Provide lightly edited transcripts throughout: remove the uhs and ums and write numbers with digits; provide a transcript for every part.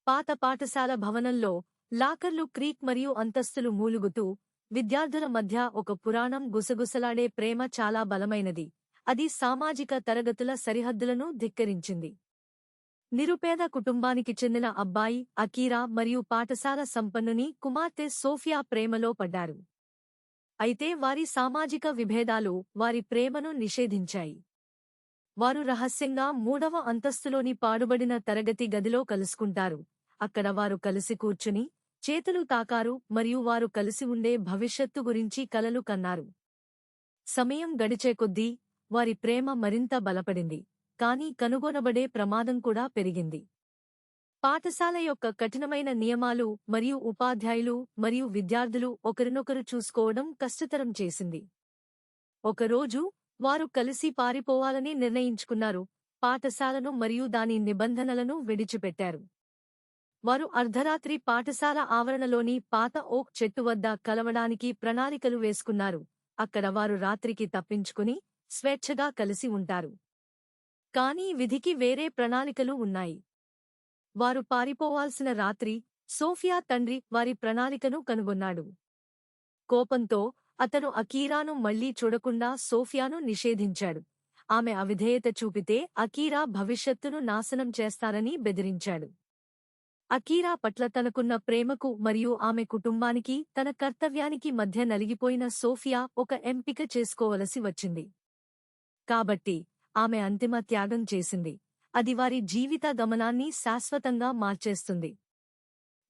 పాత పాఠశాల భవనంలో లాకర్లు క్రీక్ మరియు అంతస్తులు మూలుగుతూ, విద్యార్థుల మధ్య ఒక పురాణం గుసగుసలాడే ప్రేమ చాలా బలమైనది. అది సామాజిక తరగతుల సరిహద్దులను ధిక్కరించింది. నిరుపేద కుటుంబానికి చెందిన అబ్బాయి అకీరా మరియు పాఠశాల సంపన్నుని కుమార్తె సోఫియా ప్రేమలో పడ్డారు. అయితే వారి సామాజిక విభేదాలు వారి ప్రేమను నిషేధించాయి. వారు రహస్యంగా 3వ అంతస్తులోని పాడుబడిన తరగతి గదిలో కలుసుకుంటారు. అక్కడ వారు కలిసి కూర్చుని చేతులు తాకారు మరియు వారు కలిసి ఉండే భవిష్యత్తు గురించి కలలు కన్నారు. సమయం గడిచే కొద్దీ వారి ప్రేమ మరింత బలపడింది, కానీ కనుగొనబడే ప్రమాదం కూడా పెరిగింది. పాఠశాల యొక్క కఠినమైన నియమాలు మరియు ఉపాధ్యాయులు మరియు విద్యార్థులు ఒకరినొకరు చూసుకోవడం కష్టతరం చేసింది. ఒకరోజు వారు కలిసి పారిపోవాలని నిర్ణయించుకున్నారు, పాఠశాలను మరియు దాని నిబంధనలను విడిచిపెట్టారు. వారు అర్ధరాత్రి పాఠశాల ఆవరణలోని పాత ఓక్ చెట్టు వద్ద కలవడానికి ప్రణాళికలు వేసుకున్నారు. అక్కడ వారు రాత్రికి తప్పించుకుని స్వేచ్ఛగా కలిసి ఉంటారు. కానీ విధికి వేరే ప్రణాళికలు ఉన్నాయి. వారు పారిపోవాల్సిన రాత్రి సోఫియా తండ్రి వారి ప్రణాళికను కనుగొన్నాడు. కోపంతో అతను అకీరాను మళ్లీ చూడకుండా సోఫియాను నిషేధించాడు. ఆమె అవిధేయత చూపితే అకీరా భవిష్యత్తును నాశనం చేస్తారని బెదిరించాడు. అకీరా పట్ల తనకున్న ప్రేమకు మరియు ఆమె కుటుంబానికి, తన కర్తవ్యానికి మధ్య నలిగిపోయిన సోఫియా ఒక ఎంపిక చేసుకోవలసి వచ్చింది. కాబట్టి ఆమె అంతిమ త్యాగం చేసింది. అది వారి జీవిత గమనాన్ని శాశ్వతంగా మార్చేస్తుంది.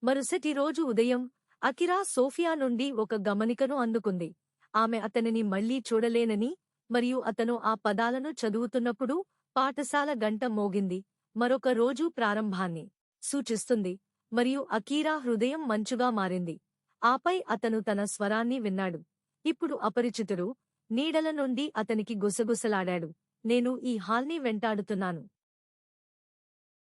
మరుసటి రోజు ఉదయం అకిరా సోఫియా నుండి ఒక గమనికను అందుకుంది. ఆమె అతనిని మళ్లీ చూడలేనని మరియు అతను ఆ పదాలను చదువుతున్నప్పుడు పాఠశాల గంట మోగింది, మరొక రోజు ప్రారంభాన్ని సూచిస్తుంది, మరియు అకీరా హృదయం మంచుగా మారింది. ఆపై అతను తన స్వరాన్ని విన్నాడు. ఇప్పుడు అపరిచితుడు నీడల నుండి అతనికి గుసగుసలాడాడు. నేను ఈ హాల్ని వెంటాడుతున్నాను.